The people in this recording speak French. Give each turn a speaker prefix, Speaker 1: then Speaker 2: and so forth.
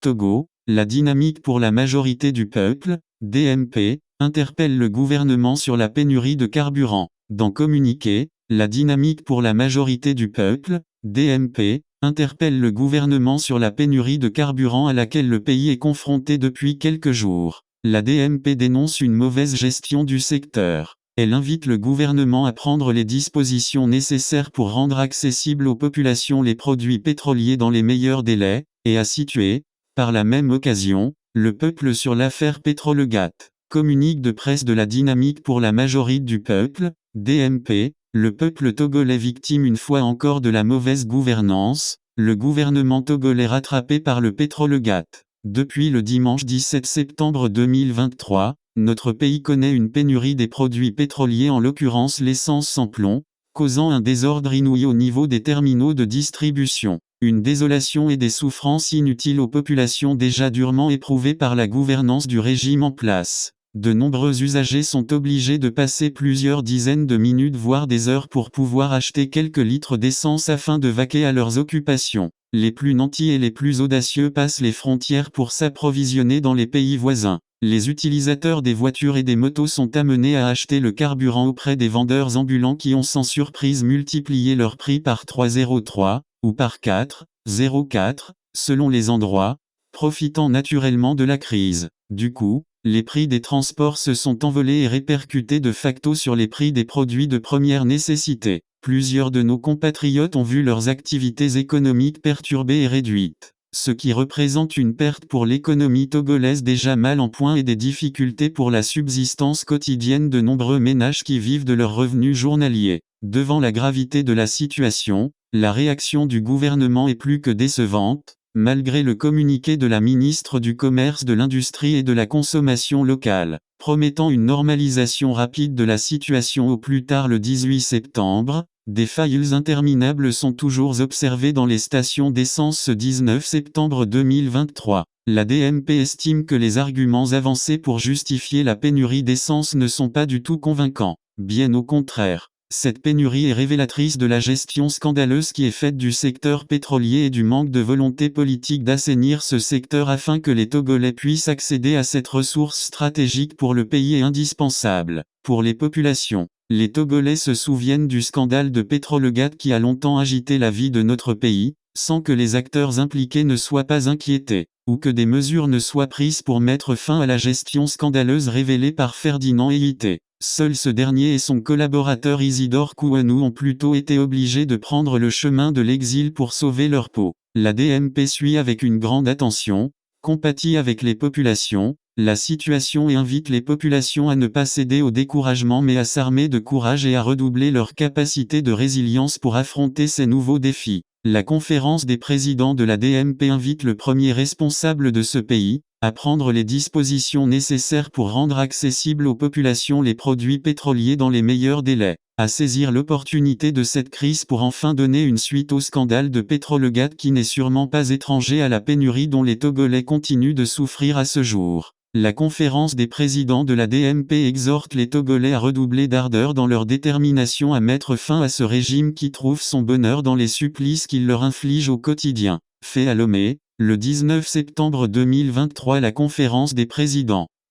Speaker 1: Togo, la dynamique pour la majorité du peuple, DMP, interpelle le gouvernement sur la pénurie de carburant. Dans communiqué, la dynamique pour la majorité du peuple, DMP, interpelle le gouvernement sur la pénurie de carburant à laquelle le pays est confronté depuis quelques jours. La DMP dénonce une mauvaise gestion du secteur. Elle invite le gouvernement à prendre les dispositions nécessaires pour rendre accessibles aux populations les produits pétroliers dans les meilleurs délais, et à situer, par la même occasion, le peuple sur l'affaire Petrolegat. Communique de presse de la dynamique pour la majorité du peuple, DMP, le peuple togolais victime une fois encore de la mauvaise gouvernance, le gouvernement togolais rattrapé par le Petrolegat. Depuis le dimanche 17 septembre 2023, notre pays connaît une pénurie des produits pétroliers, en l'occurrence l'essence sans plomb, causant un désordre inouï au niveau des terminaux de distribution. Une désolation et des souffrances inutiles aux populations déjà durement éprouvées par la gouvernance du régime en place. De nombreux usagers sont obligés de passer plusieurs dizaines de minutes voire des heures pour pouvoir acheter quelques litres d'essence afin de vaquer à leurs occupations. Les plus nantis et les plus audacieux passent les frontières pour s'approvisionner dans les pays voisins. Les utilisateurs des voitures et des motos sont amenés à acheter le carburant auprès des vendeurs ambulants qui ont sans surprise multiplié leur prix par 3,03 ou par 4,04, selon les endroits, profitant naturellement de la crise. Du coup, les prix des transports se sont envolés et répercutés de facto sur les prix des produits de première nécessité. Plusieurs de nos compatriotes ont vu leurs activités économiques perturbées et réduites, ce qui représente une perte pour l'économie togolaise déjà mal en point et des difficultés pour la subsistance quotidienne de nombreux ménages qui vivent de leurs revenus journaliers. Devant la gravité de la situation, la réaction du gouvernement est plus que décevante, malgré le communiqué de la ministre du Commerce, de l'Industrie et de la Consommation locale, promettant une normalisation rapide de la situation au plus tard le 18 septembre. Des failles interminables sont toujours observées dans les stations d'essence ce 19 septembre 2023. La DMP estime que les arguments avancés pour justifier la pénurie d'essence ne sont pas du tout convaincants. Bien au contraire. Cette pénurie est révélatrice de la gestion scandaleuse qui est faite du secteur pétrolier et du manque de volonté politique d'assainir ce secteur afin que les Togolais puissent accéder à cette ressource stratégique pour le pays et indispensable pour les populations. Les Togolais se souviennent du scandale de Petrolegat qui a longtemps agité la vie de notre pays, sans que les acteurs impliqués ne soient pas inquiétés, ou que des mesures ne soient prises pour mettre fin à la gestion scandaleuse révélée par Ferdinand Eyité. Seul ce dernier et son collaborateur Isidore Kouanou ont plutôt été obligés de prendre le chemin de l'exil pour sauver leur peau. La DMP suit avec une grande attention, compatit avec les populations, la situation et invite les populations à ne pas céder au découragement mais à s'armer de courage et à redoubler leur capacité de résilience pour affronter ces nouveaux défis. La conférence des présidents de la DMP invite le premier responsable de ce pays à prendre les dispositions nécessaires pour rendre accessibles aux populations les produits pétroliers dans les meilleurs délais, à saisir l'opportunité de cette crise pour enfin donner une suite au scandale de Petrolegat qui n'est sûrement pas étranger à la pénurie dont les Togolais continuent de souffrir à ce jour. La conférence des présidents de la DMP exhorte les Togolais à redoubler d'ardeur dans leur détermination à mettre fin à ce régime qui trouve son bonheur dans les supplices qu'il leur inflige au quotidien. Fait à Lomé, le 19 septembre 2023 à la conférence des présidents.